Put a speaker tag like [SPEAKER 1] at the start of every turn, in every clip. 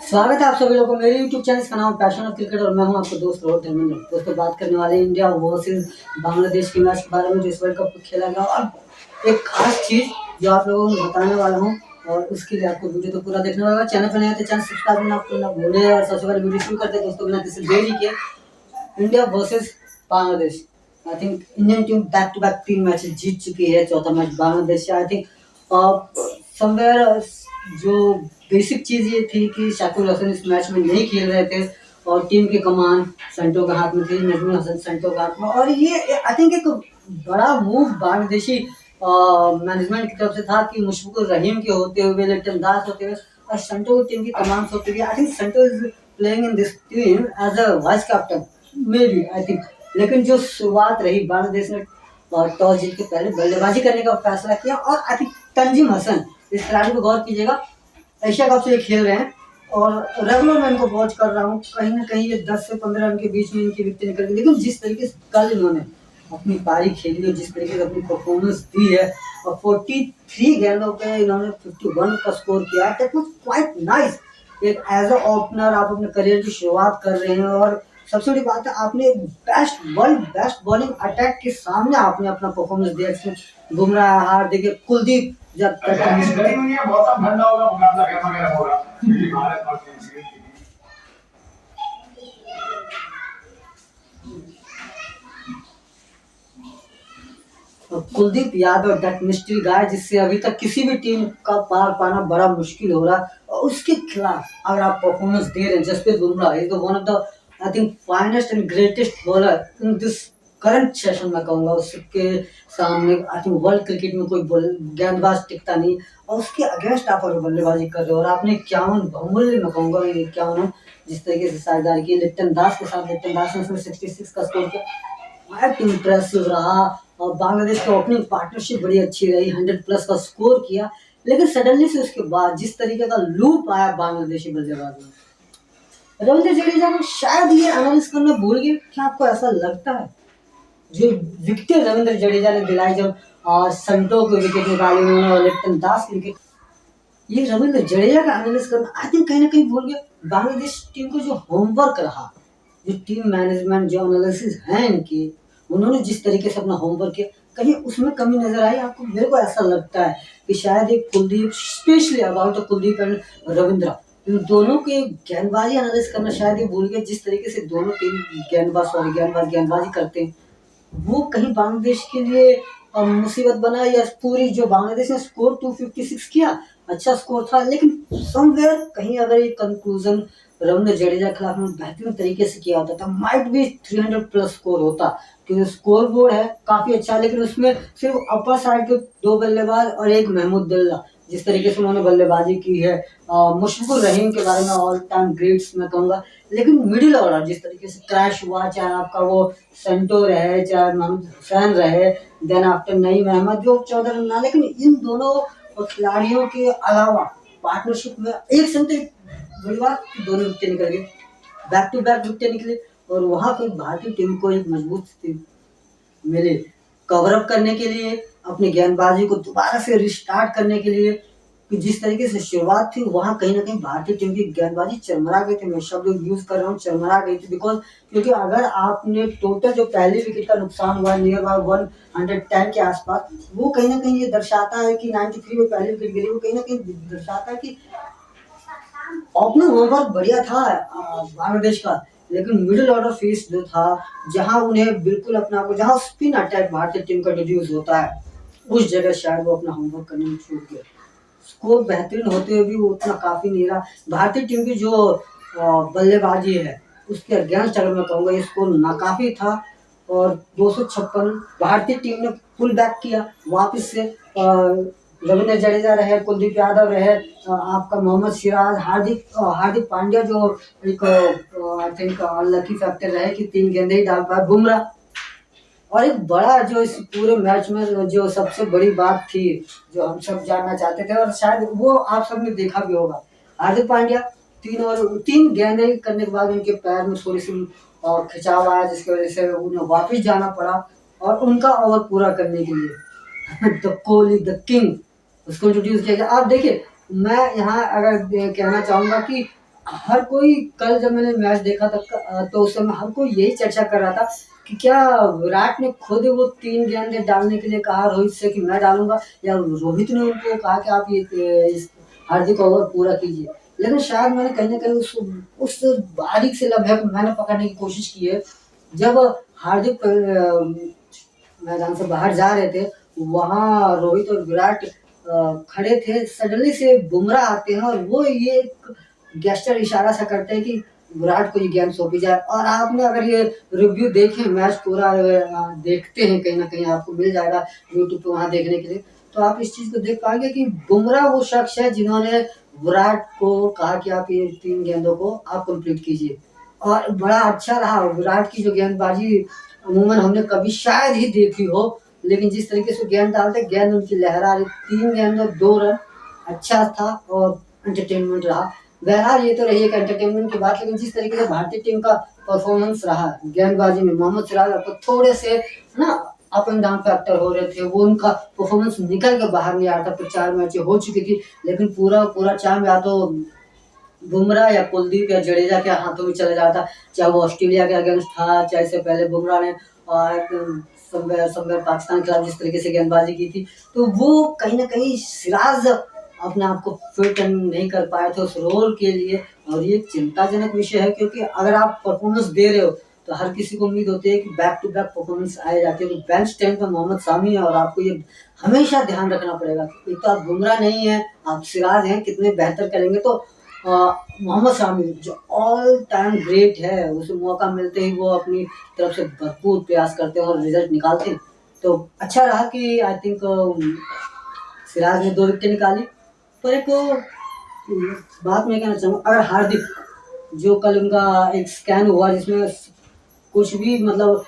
[SPEAKER 1] स्वागत है आप सभी लोगों को मेरे YouTube चैनल का नाम पैशन ऑफ क्रिकेट और मैं हूं आपको दोस्त रोहित धर्मेंद्र। दोस्तों बात करने वाले हैं इंडिया वर्सेस बांग्लादेश के मैच के बारे में जो इस वर्ल्ड कप खेला गया और एक खास चीज जो आप लोगों को बताने वाला हूं और उसके लिए आपको वीडियो तो पूरा देखना होगा। चैनल पर नए तो चैनल सब्सक्राइब करना आपको ना भूले और सबसे पहले वीडियो शुरू करते हैं दोस्तों बिना किसी देरी के। India versus Bangladesh, I think Indian team back to back 3 match जीत चुकी है। चौथा मैच बांग्लादेश से। आई थिंक समवेयर जो बेसिक चीज ये थी कि शाकिब हसन इस मैच में नहीं खेल रहे थे और टीम की कमान संटो के हाथ में थी, नजमुल हसन संटो के हाथ में। और ये आई थिंक एक बड़ा मूव बांग्लादेशी मैनेजमेंट की तरफ से था कि मुशफिकुर रहीम के होते हुए, लिटन दास होते हुए और संटो की टीम की कमान होते हुए। I think Shanto is playing in this team as a vice captain may be, I think. लेकिन जो शुरुआत रही, बांग्लादेश ने टॉस जीत के पहले बल्लेबाजी करने का फैसला किया और आई थिंक तंजीम हसन, इस खिलाड़ी को गौर कीजिएगा, एशिया कप से ये खेल रहे हैं और रेगुलर मैं इनको वॉच कर रहा हूँ। कहीं ना कहीं ये 10 से 15 रन के बीच में इनकी विकेट निकल गई, लेकिन जिस तरीके से कल इन्होंने अपनी पारी खेली है, जिस तरीके से अपनी परफॉर्मेंस दी है और 43 गेंदों पे इन्होंने 51 का स्कोर किया, दैट वाज क्वाइट नाइस। एक एज अ ओपनर आप अपने करियर की शुरुआत कर रहे हैं और सबसे बड़ी बात है आपने वर्ल्ड बेस्ट बॉलिंग अटैक के सामने आपने अपना परफॉर्मेंस दिया। इसमें बुमराह, हार्दिक, कुलदीप जब
[SPEAKER 2] मौसम ठंडा होगा, मुकाबला गर्मा गर्म होगा। भारत और
[SPEAKER 1] कुलदीप यादव, दैट मिस्ट्री गाय, जिससे अभी तक किसी भी टीम का पार पाना बड़ा मुश्किल हो रहा है। और उसके खिलाफ अगर आप परफॉर्मेंस दे रहे हैं, Jasprit Bumrah is one of the I think finest and greatest bowler in this current session में कहूँगा। उसके सामने आई थिंक वर्ल्ड क्रिकेट में कोई गेंदबाज टिकता नहीं और उसके अगेंस्ट आप अगर बल्लेबाजी कर रहे हो और आपने 51 बहुमूल्य में कहूँगा 51 जिस तरीके से साझेदारी की लिप्टन दास के साथ, लिप्टन दास ने उसमें 66 का स्कोर किया, बहुत इम्प्रेसिव रहा। और बांग्लादेश की ओपनिंग पार्टनरशिप बड़ी अच्छी रही, 100+ का स्कोर किया। लेकिन सडनली से उसके बाद जिस तरीके का लूप आया बांग्लादेशी बल्लेबाज में, रविंद्र जडेजा को शायद ये एनालिस करना भूल गए। क्या आपको ऐसा लगता है जो विकेट रविंद्र जडेजा ने दिलाई, जब संटो को विकेट निकाली उन्होंने और लिप्टन दास की विकेट, ये रविंद्र जडेजा का एनालिस करना आई थिंक कहीं ना कहीं भूल गए। बांग्लादेश टीम को जो होमवर्क रहा, जो टीम मैनेजमेंट, जो एनालिसिस है इनकी, उन्होंने जिस तरीके से अपना होमवर्क किया, कहीं उसमें कमी नजर आई आपको? मेरे को ऐसा लगता है कि शायद एक Kuldeep, specially about Kuldeep and Ravindra, इन दोनों के गेंदबाजी एनालिस करना शायद ये भूल गए। जिस तरीके से दोनों टीम गेंदबाजी करते हैं, वो कहीं बांग्लादेश के लिए मुसीबत बना। या पूरी जो बांग्लादेश ने स्कोर 256 किया, अच्छा स्कोर था, लेकिन समवेयर कहीं अगर ये कंक्लूजन रविंद्र जडेजा के खिलाफ में बेहतरीन तरीके से किया होता था, माइट भी 300+ स्कोर होता। क्योंकि स्कोर बोर्ड है काफी अच्छा, लेकिन उसमें सिर्फ अपर साइड के 2 बल्लेबाज और एक महमूदुल्लाह, जिस तरीके से उन्होंने बल्लेबाजी की है। मुशफिकुर रहीम के बारे में ऑल टाइम ग्रेट्स मैं कहूँगा। लेकिन मिडिल ऑर्डर जिस तरीके से क्रैश हुआ, चाहे आपका वो संटो रहे, चाहे मोहम्मद हुसैन रहे, देन आफ्टर नईम अहमद जो 14 रन ना, लेकिन इन दोनों खिलाड़ियों के अलावा पार्टनरशिप में एक संत बड़ी बात, दोनों विकेट निकल गए, बैक टू बैक विकेट निकले और वहां पर भारतीय टीम को एक मजबूत स्थिति मिली कवर अप करने के लिए, अपनी गेंदबाजी को दोबारा से रिस्टार्ट करने के लिए। कि जिस तरीके से शुरुआत थी वहां कहीं ना कहीं भारतीय टीम की गेंदबाजी चरमरा गई थी। मैं शब्द यूज कर रहा हूँ, चरमरा गई थी, बिकॉज क्योंकि अगर आपने टोटल जो पहली विकेट का नुकसान हुआ नियर बाय 110 के आसपास, वो कहीं ना कहीं ये दर्शाता है कि 93 में पहली विकेट गिरी, वो कहीं ना कहीं दर्शाता है कि ओपनिंग होमवर्क बढ़िया था बांग्लादेश का, लेकिन मिडिल ऑर्डर फेस जो था, जहां उन्हें बिल्कुल अपना को, जहां स्पिन अटैक भारतीय टीम का इंट्रोड्यूस होता है, उस जगह शायद वो अपना होमवर्क करने में चूक गए। स्कोर बेहतरीन होते हुए भी वो उतना काफी नहीं रहा। भारतीय टीम की जो बल्लेबाजी है उसके अगेंस्ट अगर मैं कहूँगा ये स्कोर नाकाफी था और 256 भारतीय टीम ने पुल बैक किया वापस से। रविंद्र जडेजा रहे, कुलदीप यादव रहे, आपका मोहम्मद सिराज, हार्दिक पांड्या जो एक आई थिंक अनलकी फैक्टर रहे कि 3 गेंदे ही डाल पाए, बुमराह। और एक बड़ा जो इस पूरे मैच में जो सबसे बड़ी बात थी, जो हम सब जानना चाहते थे और शायद वो आप सबने देखा भी होगा, हार्दिक पांड्या 3 गेंदें करने के बाद उनके पैर में थोड़ी सी खिंचाव आया, जिसकी वजह से उन्हें वापस जाना पड़ा और उनका ओवर पूरा करने के लिए द कोहली द किंग उसको इंट्रोड्यूस किया गया। आप देखिए, मैं यहाँ अगर कहना चाहूंगा कि हर कोई, कल जब मैंने मैच देखा था तो उस समय हर कोई यही चर्चा कर रहा था कि क्या विराट ने खुद वो 3 गेंदें डालने के लिए कहा रोहित से कि मैं डालूँगा, या रोहित ने उनको कहा कि आप ये इस हार्दिक ओवर पूरा कीजिए। लेकिन शायद मैंने कहीं न कहीं उस बारीक से लम्हे को मैंने पकड़ने की कोशिश की है। जब हार्दिक मैदान से बाहर जा रहे थे, वहाँ रोहित और विराट खड़े थे, सडनली से बुमराह आते हैं और वो ये एक गेस्चर इशारा सा करते हैं कि विराट को ये गेंद सौंपी जाए। और आपने अगर ये रिव्यू देखे मैच पूरा देखते हैं, कहीं न कहीं आपको मिल जाएगा यूट्यूब पे वहाँ देखने के लिए, तो आप इस चीज़ को देख पाएँगे कि बुमराह वो शख्स है जिन्होंने विराट को कहा कि आप ये 3 गेंदों को आप कंप्लीट कीजिए। और बड़ा अच्छा रहा विराट की जो गेंदबाज़ी, अमूमन हमने कभी शायद ही देखी हो, लेकिन जिस तरीके से गेंद डालते, गेंद उनकी लहरा रही, 3 गेंद और 2 रन, अच्छा था और एंटरटेनमेंट रहा। बहरहाल ये तो रही एक एंटरटेनमेंट की बात, लेकिन जिस तरीके से भारतीय टीम का परफॉर्मेंस रहा गेंदबाजी में, मोहम्मद सिराज आपको थोड़े से ना अप एंड डाउन फैक्टर हो रहे थे, वो उनका परफॉर्मेंस निकल के बाहर नहीं आ रहा था। फिर 4 मैचें हो चुकी थी, लेकिन पूरा चार्म या तो बुमराह या कुलदीप या जडेजा के हाथों में चला जाता, चाहे वो ऑस्ट्रेलिया के अगेंस्ट था, चाहे इससे पहले बुमराह ने समवेयर पाकिस्तान के खिलाफ जिस तरीके से गेंदबाजी की थी, तो वो कहीं न कहीं सिराज अपने आप को फिट नहीं कर पाए थे उस रोल के लिए। और ये चिंताजनक विषय है, क्योंकि अगर आप परफॉर्मेंस दे रहे हो, तो हर किसी को उम्मीद होती है कि बैक टू बैक परफॉर्मेंस आए जाती है। तो बेंच स्टैंड पे मोहम्मद सामी है और आपको ये हमेशा ध्यान रखना पड़ेगा कि एक तो आप बुमराह नहीं हैं, आप सिराज हैं, कितने बेहतर करेंगे। तो मोहम्मद शामी जो ऑल टाइम ग्रेट है, उसे मौका मिलते ही वो अपनी तरफ से भरपूर प्रयास करते हैं और रिजल्ट निकालते हैं। तो अच्छा रहा कि आई थिंक सिराज ने 2 विकेट निकाली। पर एक बात मैं कहना चाहूँगा, अगर हार्दिक, जो कल उनका एक स्कैन हुआ जिसमें कुछ भी मतलब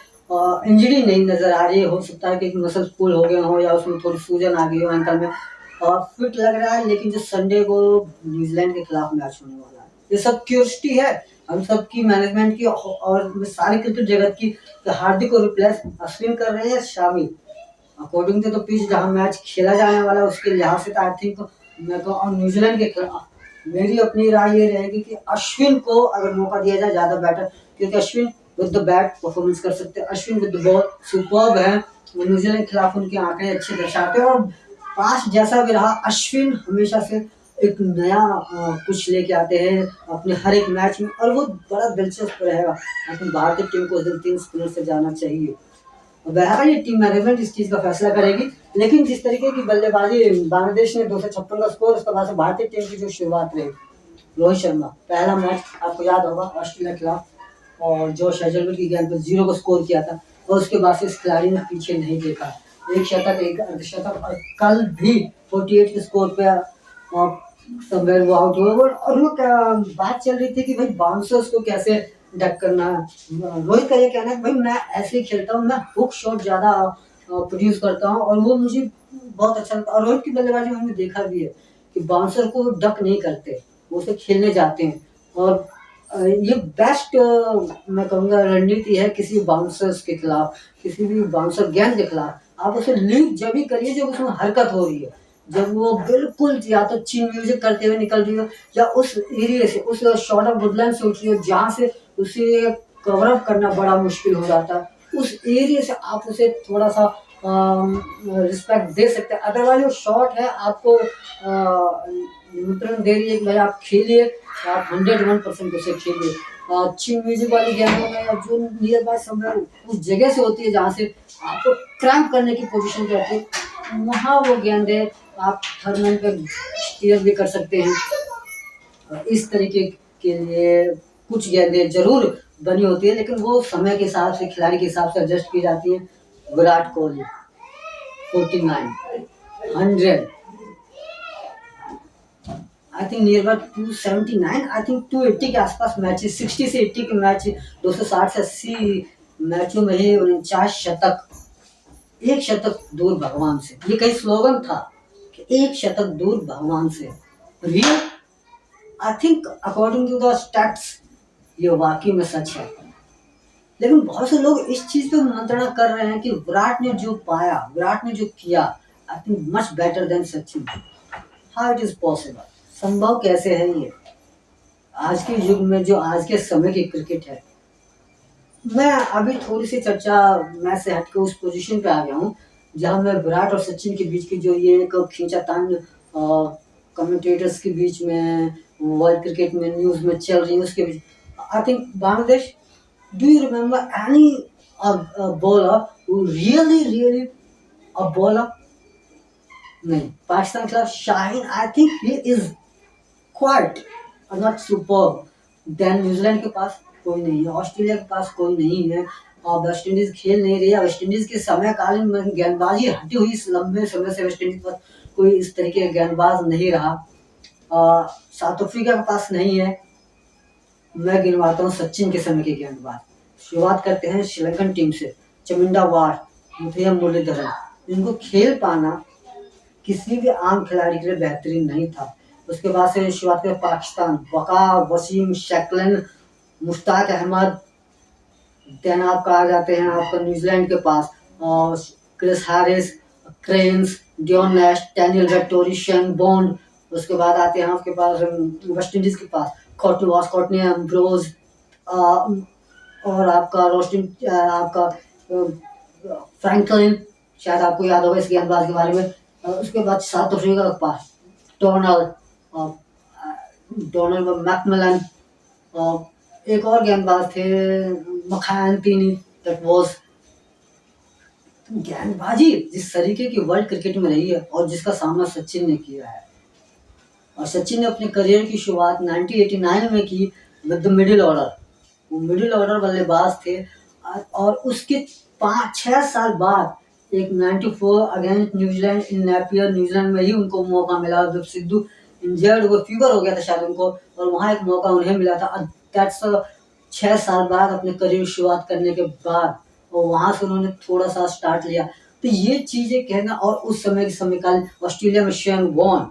[SPEAKER 1] इंजरी नहीं नज़र आ रही है, हो सकता है कि मसल्स पुल हो गए हों या उसमें थोड़ी सूजन आ गई हो एंकल में, और फिट लग रहा है, लेकिन जो संडे को न्यूजीलैंड के खिलाफ मैच होने वाला है, ये सब क्यूरियोसिटी है हम सब की, मैनेजमेंट की और सारी क्रिकेट जगत की, कि हार्दिक को रिप्लेस अश्विन कर रहे हैं Shami. According to the pitch जहाँ मैच खेला जाने वाला है उसके लिहाज से, तो आई थिंक मैं तो और न्यूजीलैंड के खिलाफ मेरी अपनी राय ये रहेगी कि अश्विन को अगर मौका दिया जाए ज़्यादा बेटर, क्योंकि Ashwin with the bat performance कर सकते हैं, Ashwin with the ball superb है। न्यूजीलैंड के खिलाफ उनकी आंकड़े अच्छे दर्शाते हैं, और पास्ट जैसा भी रहा, अश्विन हमेशा से एक नया कुछ लेके आते हैं अपने हर एक मैच में, और वो बड़ा दिलचस्प रहेगा। लेकिन भारतीय टीम को उस दिन 3 स्पिनर से जाना चाहिए। बहरहाल ये टीम मैनेजमेंट इस चीज़ का फैसला करेगी, लेकिन जिस तरीके की बल्लेबाजी बांग्लादेश ने 256 का स्कोर, उसके बाद से भारतीय टीम की जो शुरुआत रही, रोहित शर्मा पहला मैच आपको याद होगा ऑस्ट्रेलिया के खिलाफ, और जोश हेजलवुड की गेंद पर 0 को स्कोर किया था, और उसके बाद से इस खिलाड़ी ने पीछे नहीं देखा, एक शतक, एक अर्धशतक, और कल भी 48 के स्कोर पे समवेयर वो आउट हुए। और वो बात चल रही थी कि भाई बाउंसर्स को कैसे डक करना है। रोहित का ये कहना है कि भाई मैं ऐसे ही खेलता हूँ, मैं हुक शॉट ज़्यादा प्रोड्यूस करता हूँ और वो मुझे बहुत अच्छा लगता है। और रोहित की बल्लेबाजी में हमने देखा भी है कि बाउंसर को डक नहीं करते, वो उसे खेलने जाते हैं। और ये बेस्ट मैं कहूँगा रणनीति है किसी बाउंसर्स के खिलाफ, किसी भी बाउंसर गेंद के खिलाफ। आप उसे लीव जब भी करिए जब उसमें हरकत हो रही है, जब वो बिल्कुल या तो चिन म्यूजिक करते हुए निकल रही हो, या उस एरिया से, उस शॉर्ट ऑफ वुडलैंड से उठ रही हो जहाँ से उसे कवर अप करना बड़ा मुश्किल हो जाता है, उस एरिया से आप उसे थोड़ा सा रिस्पेक्ट दे सकते हैं। अदरवाइज वो शॉट है आपको निमंत्रण दे रही है कि भाई आप खेलिए, आप 101% उसे खेलिए। चिन म्यूजिक वाली गेंदों में जो नियर बाय समय उस जगह से होती है जहाँ से आपको क्रैम्प करने की पोजीशन पे रहती है, वहाँ वो गेंदें आप थर्मन पे स्टीयर भी कर सकते हैं। इस तरीके के लिए कुछ गेंदें जरूर बनी होती है, लेकिन वो समय के हिसाब से, खिलाड़ी के हिसाब से एडजस्ट की जाती है। Virat Kohli 49, 100, I think near about 279, I think 280 के आसपास मैचेस, 60 से 80 के मैच, 260 से 80 मैचों में ही 49 शतक, एक शतक दूर भगवान से। ये कहीं स्लोगन था कि एक शतक दूर भगवान से, real I think according to the stats ये वाकई में सच है। लेकिन बहुत से लोग इस चीज पे मंत्रणा कर रहे हैं कि विराट ने जो पाया, विराट ने जो किया, I think much better than Sachin. How it is possible, संभव कैसे है ये? आज के युग में जो आज के समय की क्रिकेट है, मैं अभी थोड़ी सी चर्चा मैच से हटके उस पोजीशन पे आ गया हूँ जहाँ मैं विराट और सचिन के बीच की जो ये एक खींचातान कमेंटेटर्स के बीच में वर्ल्ड क्रिकेट में न्यूज़ में चल रही है उसके बीच। I think Bangladesh, do you remember any bowler who really a bowler? नहीं। पाकिस्तान के खिलाफ Shaheen, I think he is quite not super. Then New Zealand के पास कोई नहीं है, ऑस्ट्रेलिया के पास कोई नहीं है, और वेस्ट इंडीज खेल नहीं रही है। वेस्ट इंडीज के समयकालीन में गेंदबाजी हटी हुई इस लंबे समय से वेस्ट इंडीज के पास कोई इस तरीके का गेंदबाज नहीं रहा। साउथ अफ्रीका के पास नहीं है। मैं गिनवाता हूँ सचिन के समय के गेंदबाज। शुरुआत करते हैं श्रीलंकन टीम से, चमिंडा वार, मुथैया मुरलीधरन। इनको खेल पाना किसी भी आम खिलाड़ी के लिए बेहतरीन नहीं था। उसके बाद से शुरुआत करें पाकिस्तान, वकार, वसीम, शैकलन, मुश्ताक अहमद। देन आपका आ जाते हैं आपका न्यूजीलैंड के पास Chris Harris, Cairns, Dion Nash, Daniel Vettori, Shane Bond. उसके बाद आते हैं आपके पास वेस्ट इंडीज के पास कॉर्टनी एम्ब्रोज, और आपका रोस्टिन, आपका फ्रैंकलिन, शायद आपको याद होगा इस गेंदबाज के बारे में। उसके बाद साउथ अफ्रीका के पास डोनाल्ड मैकमिलन, एक और गेंदबाज थे मखायंतीनी। दैट वाज गेंदबाजी जिस तरीके की वर्ल्ड क्रिकेट में रही है और जिसका सामना सचिन ने किया है। और सचिन ने अपने करियर की शुरुआत 1989 में की विद द मिडिल ऑर्डर। वो मिडिल ऑर्डर बल्लेबाज थे, और उसके 5-6 साल बाद एक 94 अगेंस्ट न्यूजीलैंड इन नेपियर, न्यूजीलैंड में ही उनको मौका मिला जब सिद्धू इंजर्ड हुए, फीवर हो गया था शायद उनको, और वहाँ एक मौका उन्हें मिला था। दैट्स 6 साल बाद अपने करियर शुरुआत करने के बाद, और वहाँ से उन्होंने थोड़ा सा स्टार्ट लिया। तो ये चीज़ें कहना, और उस समय के समयकालीन ऑस्ट्रेलिया में शेन वॉर्न,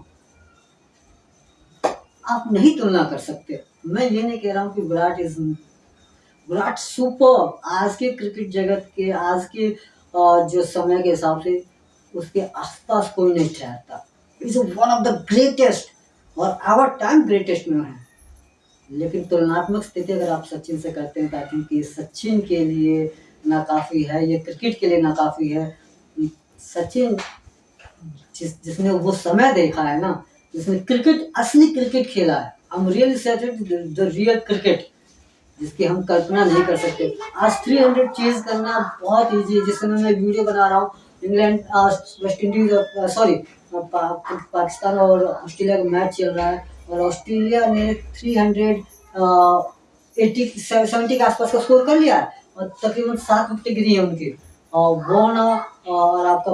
[SPEAKER 1] आप नहीं तुलना कर सकते। मैं ये नहीं कह रहा हूँ कि विराट सुपर आज के क्रिकेट जगत के, आज के जो समय के हिसाब से उसके आसपास कोई नहीं ठहरता। Is one of the greatest, और आवर टाइम ग्रेटेस्ट में है। लेकिन तुलनात्मक स्थिति अगर आप सचिन से करते हैं, ताकि कि सचिन के लिए नाकाफी है, ये क्रिकेट के लिए नाकाफी है। सचिन जिसने वो समय देखा है ना, जिसने क्रिकेट, असली क्रिकेट खेला है, हम रियल द रियल क्रिकेट, जिसकी हम कल्पना नहीं कर सकते। आज 300 चेज करना बहुत ईजी है। जिस समय मैं वीडियो बना रहा हूँ, इंग्लैंड वेस्ट इंडीज, पाकिस्तान और ऑस्ट्रेलिया का मैच चल रहा है, और ऑस्ट्रेलिया ने 370 के आसपास का स्कोर कर लिया है, और तकरीबन 7 विकेट गिरी है उनकी। और वार्नर और आपका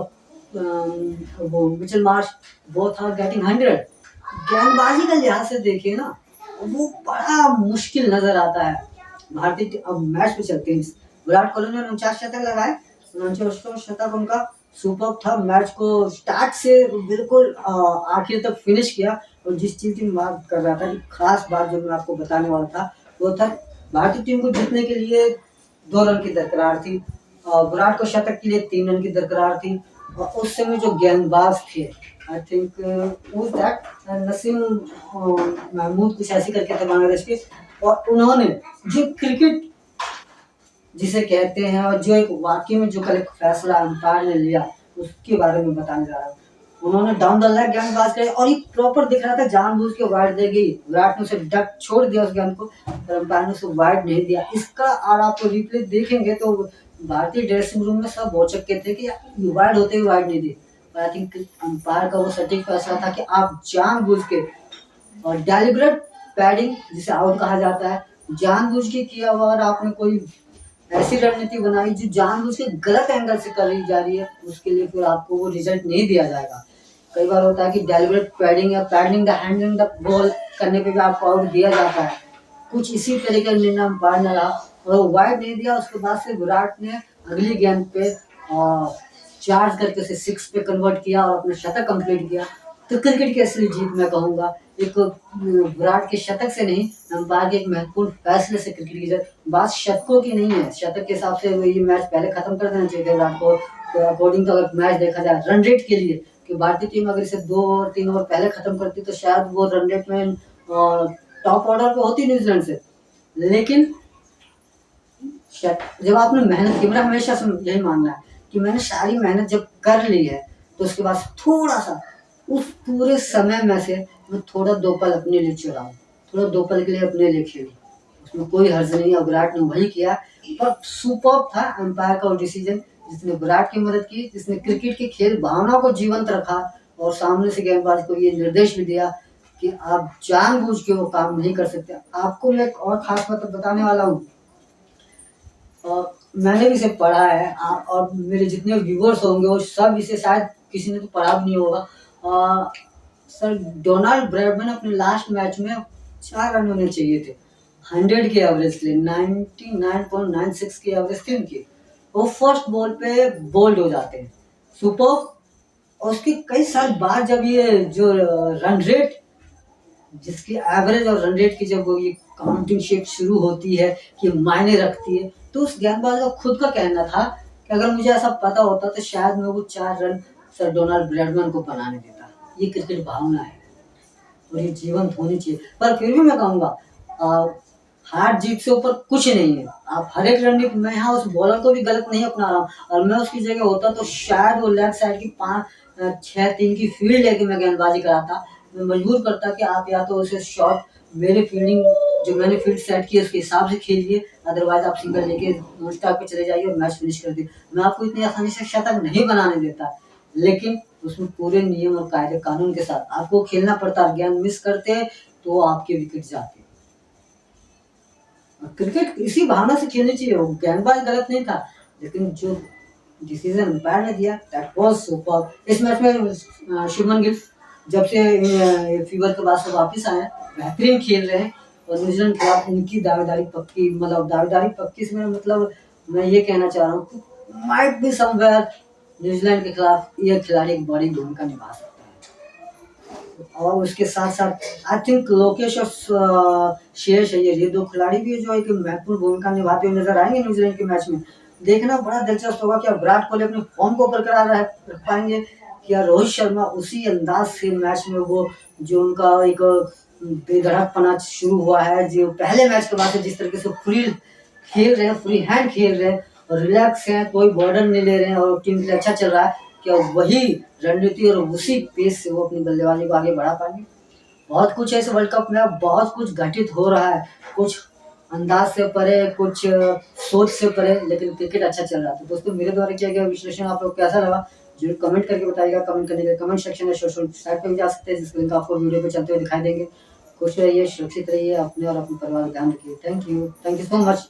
[SPEAKER 1] वो Mitchell Marsh, both are getting 100। गेंदबाजी का लिहाज से देखिए ना, वो बड़ा मुश्किल नजर आता है। भारतीय अब मैच पे चलते हैं। विराट कोहली ने 49 शतक लगाए, 49 शतक उनका सुपर था। मैच को स्टार्ट से बिल्कुल आखिर तक फिनिश किया। और जिस चीज की बात कर रहा था, कि खास बात जो मैं आपको बताने वाला था, वो था भारतीय टीम को जीतने के लिए 2 रन की दरकार थी, विराट को शतक के लिए 3 रन की दरकार थी। और उस समय जो गेंदबाज थे, I think that Naseem Mahmood, कुछ ऐसी करके थे बांग्लादेश के, और उन्होंने जो क्रिकेट जिसे कहते हैं, और जो एक वाकई में जो कल एक फैसला अंपायर ने लिया, उसके बारे में बताने जा रहा हूँ। उन्होंने डाउन द लेग गेंदबाज करे, और ये प्रॉपर दिख रहा था, जानबूझ के वाइड दे गई। विराट ने उसे डक छोड़ दिया उस गेंद को, और अंपायर ने उसे वाइड नहीं दिया। इसका और आपको रिप्ले देखेंगे तो भारतीय ड्रेसिंग रूम में सब भौचक्के थे कि वाइड होते हुए वाइड नहीं दी। आई थिंक अंपायर का वो सटीक फैसला था कि आप जानबूझ के, और डेलिब्रेट पैडिंग जिसे आउट कहा जाता है, जानबूझ के किया हुआ, और आपने कोई ऐसी रणनीति बनाई जो जानबूझ के गलत एंगल से करी जा रही है, उसके लिए फिर आपको वो रिजल्ट नहीं दिया जाएगा। कई बार होता है कि डेलिब्रेट पैडिंग या padding the handling the ball करने पे भी आपको आउट दिया जाता है। कुछ इसी तरीके का निर्णय अंपायर ने रहा, और वो वाइड नहीं दिया। उसके बाद से विराट ने अगली गेंद पे चार्ज करके उसे 6 पे कन्वर्ट किया और अपना शतक कंप्लीट किया। तो क्रिकेट की असली जीत मैं कहूँगा एक विराट के शतक से नहीं, अंपायर के एक महत्वपूर्ण फैसले से क्रिकेट की जीत। बात शतकों की नहीं है, शतक के हिसाब से ये मैच पहले खत्म कर देना चाहिए विराट को। तो अकॉर्डिंग टू अगर मैच देखा जाए रन रेट के लिए, कि भारतीय टीम अगर इसे 2 और 3 ओवर पहले खत्म करती तो शायद वो रन रेट में टॉप ऑर्डर पे होती न्यूजीलैंड से, लेकिन जब आपने मेहनत की, मेरा हमेशा से यही मानना है कि मैंने सारी मेहनत जब कर ली है तो उसके बाद थोड़ा सा उस पूरे समय में से मैं थोड़ा 2 पल अपने लिए चुराऊं, थोड़ा 2 पल के लिए अपने लिए खेलूं, उसमें कोई हर्ज नहीं है। और विराट ने वही किया। पर सुपर्ब था एम्पायर का वो डिसीजन, जिसने विराट की मदद की, जिसने क्रिकेट की खेल भावना को जीवंत रखा और सामने से गेंदबाज को ये निर्देश भी दिया कि आप जानबूझ के वो काम नहीं कर सकते। आपको मैं एक और खास बात बताने वाला हूँ, और मैंने भी इसे पढ़ा है, और मेरे जितने व्यूवर्स होंगे वो सब इसे शायद किसी ने तो पढ़ा भी नहीं होगा। सर डोनाल्ड ब्रैडमैन अपने लास्ट मैच में 4 रन होने चाहिए थे 100 के एवरेज के लिए, 99.96 की एवरेज थी उनकी। वो फर्स्ट बॉल पे बोल्ड हो जाते हैं, सुपर। और उसके कई साल बाद जब ये जो रन रेट, जिसकी एवरेज और रन रेट की जब वो ये काउंटिंग शीट शुरू होती है कि मायने रखती है, तो उस गेंदबाज का खुद का कहना था कि अगर मुझे ऐसा पता होता तो शायद मैं वो 4 रन सर डोनाल्ड ब्रैडमैन को बनाने देता। ये क्रिकेट भावना है और ये जीवंत होनी चाहिए। पर फिर भी मैं कहूँगा, हार जीत से ऊपर कुछ नहीं है। आप हर एक रणनीति, मैं यहाँ उस बॉलर को भी गलत नहीं अपना रहा हूँ, और मैं उसकी जगह होता तो शायद वो लेफ्ट साइड की 5-6-3 की फील्ड लेके मैं गेंदबाजी कराता। मैं मजबूर करता कि आप या तो उसे शॉट, मेरे फील्डिंग जो मैंने फील्ड सेट की है उसके हिसाब से खेलिए, अदरवाइज आप सिंगल लेके नॉन स्टॉप पे चले जाइए और मैच फिनिश कर दिए। मैं आपको इतनी आसानी से शतक नहीं बनाने देता, लेकिन उसमें पूरे नियम और कायदे कानून के साथ आपको खेलना पड़ता। गेंद मिस करते तो आपके विकेट जाते। क्रिकेट इसी भावना से खेलनी चाहिए। वो गेंदबाज गलत नहीं था, लेकिन जो डिसीजन अंपायर ने दिया दैट वाज सुपर। इस मैच में शुभमन गिल जब से फीवर के बाद से वापस आए हैं, बेहतरीन खेल रहे हैं। और न्यूजीलैंड के खिलाफ इनकी दावेदारी पक्की, मतलब दावेदारी पक्की से मेरा मतलब मैं ये कहना चाह रहा हूँ कि माइट बी समवेयर न्यूजीलैंड के खिलाफ ये खिलाड़ी एक बड़ी भूमिका निभा सकता है। और उसके साथ साथ आई थिंक लोकेश और श्रेयस अय्यर, ये 2 खिलाड़ी भी जो एक महत्वपूर्ण भूमिका निभाते हुए नजर आएंगे न्यूजीलैंड के मैच में। देखना बड़ा दिलचस्प होगा कि विराट कोहली अपने फॉर्म को बरकरार रख पाएंगे, क्या रोहित शर्मा उसी अंदाज से मैच में वो जो उनका एक बेधड़कपना शुरू हुआ है, जो पहले मैच के बाद से जिस तरीके से फ्री खेल रहे हैं, फ्री हैंड खेल रहे हैं और रिलैक्स हैं, कोई बॉर्डर नहीं ले रहे हैं और टीम के लिए अच्छा चल रहा है, क्या वही रणनीति और उसी पेस से वो अपनी बल्लेबाजी को आगे बढ़ा पाएंगे। बहुत कुछ है इस वर्ल्ड कप में, अब बहुत कुछ घटित हो रहा है, कुछ अंदाज से परे, कुछ सोच से परे, लेकिन क्रिकेट अच्छा चल रहा था। दोस्तों, मेरे द्वारा किया गया विश्लेषण आप लोग कैसा लगा जरूर कमेंट करके बताइएगा। कमेंट करने के लिए कमेंट सेक्शन है, सोशल साइट पे भी जा सकते हैं, जिसका लिंक आपको वीडियो पे चलते हुए दिखाई देंगे। खुश रहिए, सुरक्षित रहिए, अपने और अपने परिवार का ध्यान रखिए। Thank you so much.